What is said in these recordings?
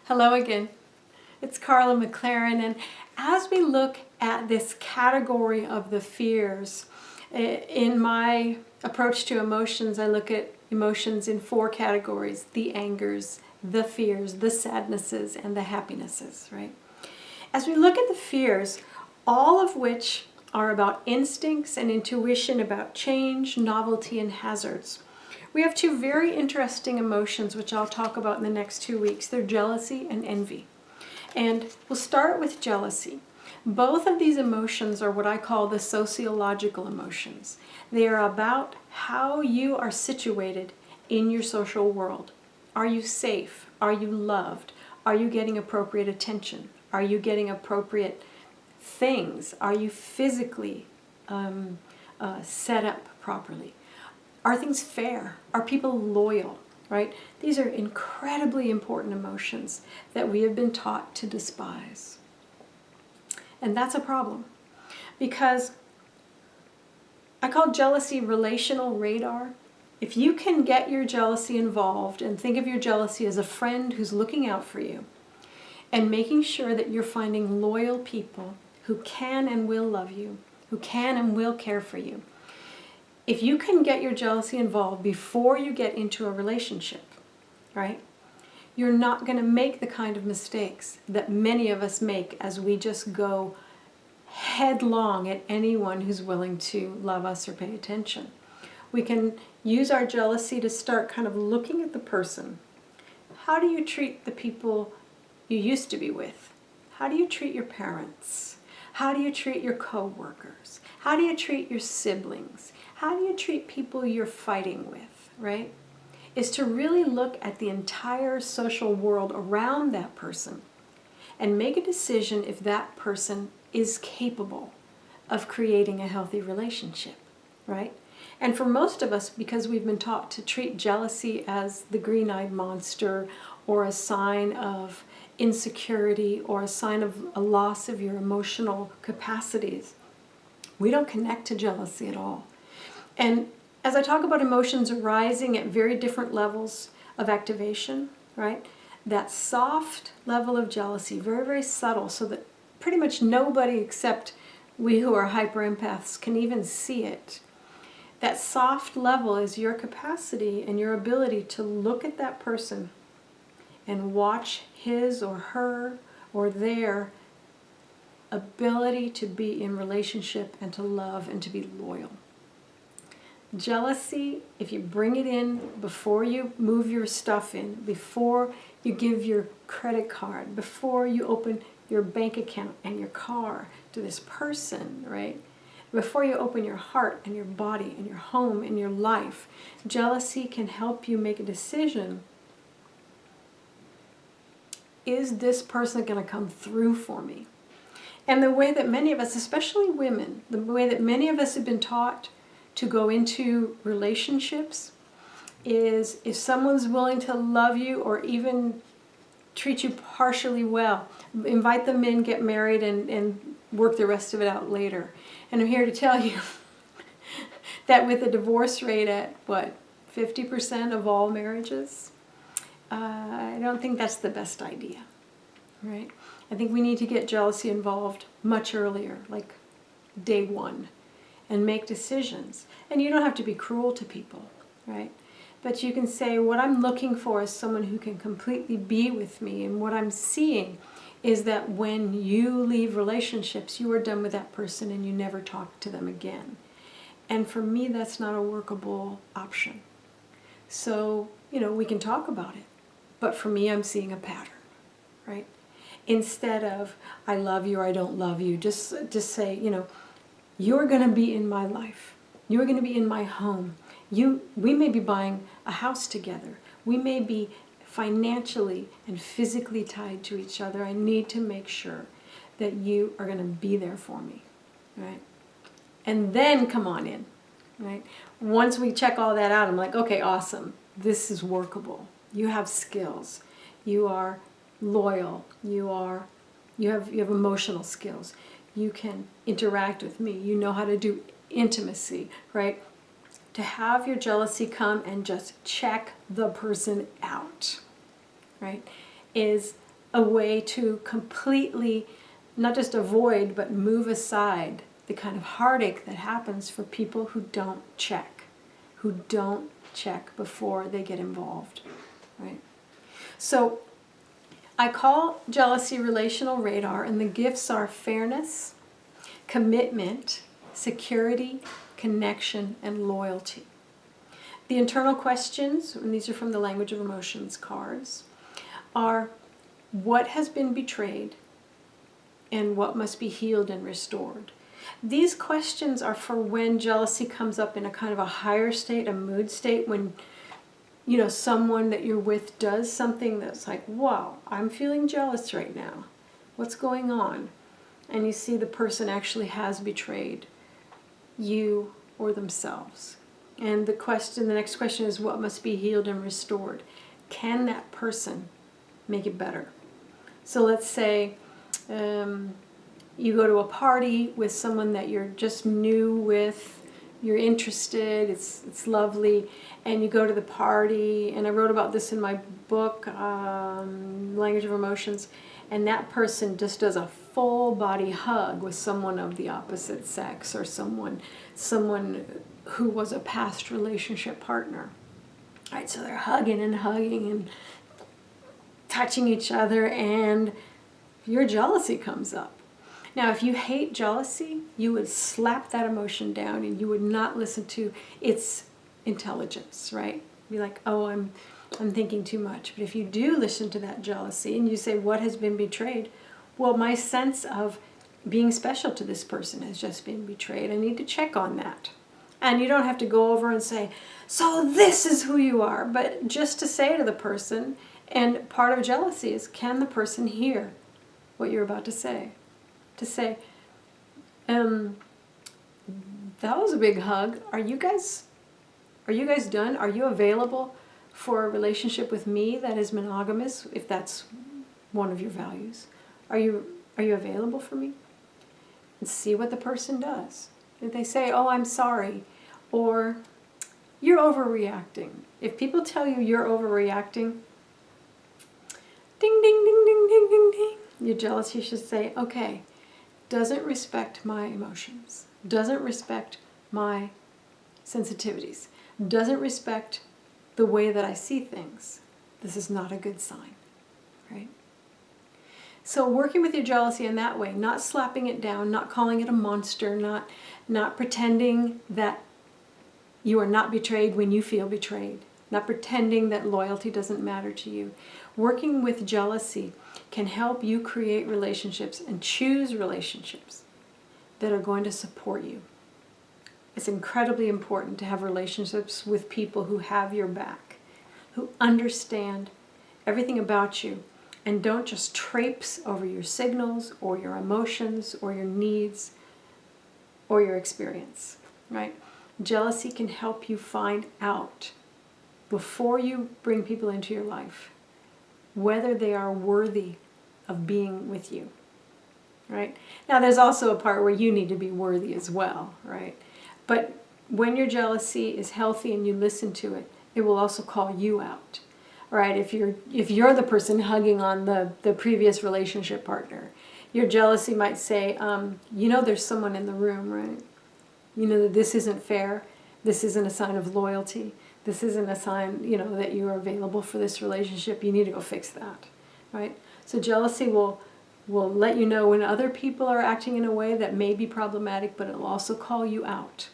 Hello again. It's Carla McLaren, and as we look at this category of the fears, in my approach to emotions, I look at emotions in four categories: the angers, the fears, the sadnesses, and the happinesses, right? As we look at the fears, all of which are about instincts and intuition about change, novelty, and hazards, we have two very interesting emotions which I'll talk about in the next 2 weeks. They're jealousy and envy. And we'll start with jealousy. Both of these emotions are what I call the sociological emotions. They are about how you are situated in your social world. Are you safe? Are you loved? Are you getting appropriate attention? Are you getting appropriate things? Are you physically set up properly? Are things fair? Are people loyal? Right? These are incredibly important emotions that we have been taught to despise. And that's a problem, because I call jealousy relational radar. If you can get your jealousy involved and think of your jealousy as a friend who's looking out for you and making sure that you're finding loyal people who can and will love you, who can and will care for you. If you can get your jealousy involved before you get into a relationship, right, you're not going to make the kind of mistakes that many of us make as we just go headlong at anyone who's willing to love us or pay attention. We can use our jealousy to start kind of looking at the person. How do you treat the people you used to be with? How do you treat your parents? How do you treat your co-workers? How do you treat your siblings? How do you treat people you're fighting with, right? Is to really look at the entire social world around that person and make a decision if that person is capable of creating a healthy relationship, right? And for most of us, because we've been taught to treat jealousy as the green-eyed monster or a sign of insecurity or a sign of a loss of your emotional capacities, we don't connect to jealousy at all. And as I talk about emotions arising at very different levels of activation, right? That soft level of jealousy, very, very subtle, so that pretty much nobody except we who are hyper-empaths can even see it. That soft level is your capacity and your ability to look at that person and watch his or her or their ability to be in relationship and to love and to be loyal. Jealousy, if you bring it in before you move your stuff in, before you give your credit card, before you open your bank account and your car to this person, right? Before you open your heart and your body and your home and your life, jealousy can help you make a decision. Is this person going to come through for me? And the way that many of us, especially women, the way that many of us have been taught to go into relationships is if someone's willing to love you or even treat you partially well, invite them in, get married, and work the rest of it out later. And I'm here to tell you that with a divorce rate at, 50% of all marriages, I don't think that's the best idea, right? I think we need to get jealousy involved much earlier, like day one, and make decisions. And you don't have to be cruel to people, right? But you can say, what I'm looking for is someone who can completely be with me. And what I'm seeing is that when you leave relationships, you are done with that person and you never talk to them again. And for me, that's not a workable option. So, we can talk about it. But for me, I'm seeing a pattern, right? Instead of, I love you or I don't love you, just say, you're going to be in my life. You're going to be in my home. We may be buying a house together. We may be financially and physically tied to each other. I need to make sure that you are going to be there for me, right? And then come on in, right? Once we check all that out, I'm like, okay, awesome. This is workable. You have skills. You are loyal. You have emotional skills. You can interact with me. You know how to do intimacy, right? To have your jealousy come and just check the person out, right, is a way to completely, not just avoid, but move aside the kind of heartache that happens for people who don't check before they get involved, right? So I call jealousy relational radar, and the gifts are fairness, commitment, security, connection, and loyalty. The internal questions, and these are from the Language of Emotions cards, are what has been betrayed and what must be healed and restored. These questions are for when jealousy comes up in a kind of a higher state, a mood state, when someone that you're with does something that's like, wow, I'm feeling jealous right now. What's going on? And you see the person actually has betrayed you or themselves. And the next question is, what must be healed and restored? Can that person make it better? So let's say you go to a party with someone that you're just new with, you're interested, it's lovely, and you go to the party, and I wrote about this in my book, Language of Emotions, and that person just does a full body hug with someone of the opposite sex, or someone who was a past relationship partner. All right, so they're hugging and touching each other, and your jealousy comes up. Now, if you hate jealousy, you would slap that emotion down and you would not listen to its intelligence, right? Be like, oh, I'm thinking too much. But if you do listen to that jealousy and you say, what has been betrayed? Well, my sense of being special to this person has just been betrayed. I need to check on that. And you don't have to go over and say, so this is who you are. But just to say to the person, and part of jealousy is, can the person hear what you're about to say? To say, that was a big hug. Are you guys done? Are you available for a relationship with me that is monogamous, if that's one of your values? Are you available for me? And see what the person does. If they say, oh, I'm sorry, or you're overreacting. If people tell you you're overreacting, ding, ding, ding, ding, ding, ding, ding, your jealousy should say, okay, doesn't respect my emotions, doesn't respect my sensitivities, doesn't respect the way that I see things. This is not a good sign, right? So working with your jealousy in that way, not slapping it down, not calling it a monster, not pretending that you are not betrayed when you feel betrayed, not pretending that loyalty doesn't matter to you. Working with jealousy can help you create relationships and choose relationships that are going to support you. It's incredibly important to have relationships with people who have your back, who understand everything about you, and don't just traipse over your signals or your emotions or your needs or your experience, right? Jealousy can help you find out, before you bring people into your life, whether they are worthy of being with you, right? Now, there's also a part where you need to be worthy as well, right? But when your jealousy is healthy and you listen to it, it will also call you out, right? If you're the person hugging on the previous relationship partner, your jealousy might say, there's someone in the room, right? You know that this isn't fair. This isn't a sign of loyalty. This isn't a sign, that you are available for this relationship. You need to go fix that, right? So jealousy will let you know when other people are acting in a way that may be problematic, but it will also call you out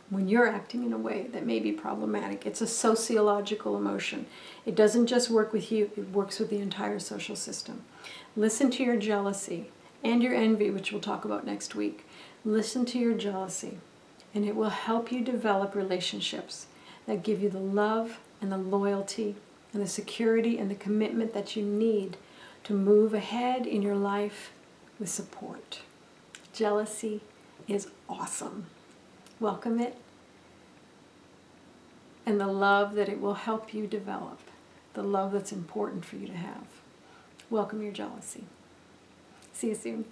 when you're acting in a way that may be problematic. It's a sociological emotion. It doesn't just work with you, it works with the entire social system. Listen to your jealousy and your envy, which we'll talk about next week. Listen to your jealousy, and it will help you develop relationships that give you the love and the loyalty and the security and the commitment that you need to move ahead in your life with support. Jealousy is awesome. Welcome it, and the love that it will help you develop, the love that's important for you to have. Welcome your jealousy. See you soon.